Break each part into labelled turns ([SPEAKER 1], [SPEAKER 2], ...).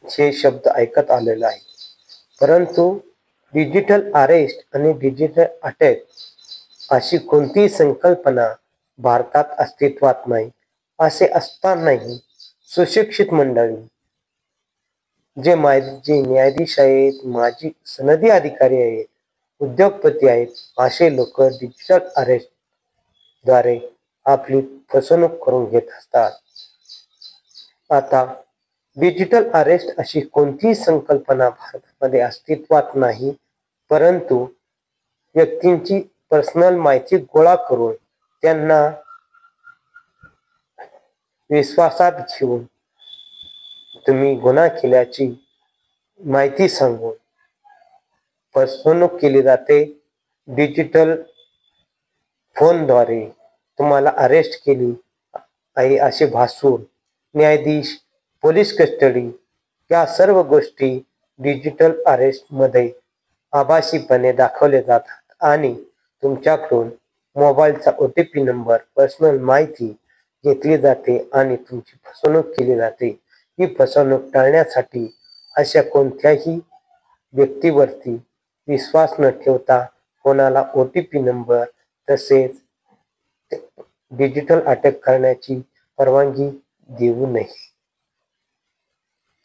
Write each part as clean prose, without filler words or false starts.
[SPEAKER 1] हे शब्द ऐकत आलेला आहे, परंतु डिजिटल अरेस्ट आणि डिजिटल अटॅक अशी कोणतीही संकल्पना भारतात अस्तित्वात नाही. असे असतानाही सुशिक्षित मंडळी, जे न्यायाधीश आहेत, माजी सनदी अधिकारी आहेत, उद्योगपती आहेत, असे लोक डिजिटल अरेस्ट द्वारे आपली फसवणूक करून घेत असतात. आता डिजिटल अरेस्ट अशी कोणतीही संकल्पना भारतामध्ये अस्तित्वात नाही, परंतु व्यक्तींची पर्सनल माहिती गोळा करून त्यांना विश्वासात घेऊन तुम्ही गुन्हा केल्याची माहिती सांगून फसवणूक केली जाते. डिजिटल फोनद्वारे तुम्हाला अरेस्ट केली आहे असे भासून न्यायाधीश, पोलीस कस्टडी या सर्व गोष्टी डिजिटल अरेस्टमध्ये आभासीपणे दाखवले जातात आणि तुमच्याकडून मोबाईलचा OTP नंबर, पर्सनल माहिती घेतली जाते आणि तुमची फसवणूक केली जाते. ही फसवणूक टाळण्यासाठी अशा कोणत्याही व्यक्तीवरती विश्वास न ठेवता कोणाला OTP नंबर तसेच डिजिटल अटॅक करण्याची परवानगी देऊ नये,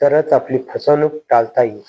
[SPEAKER 1] तरच आपली फसवणूक टाळता येईल.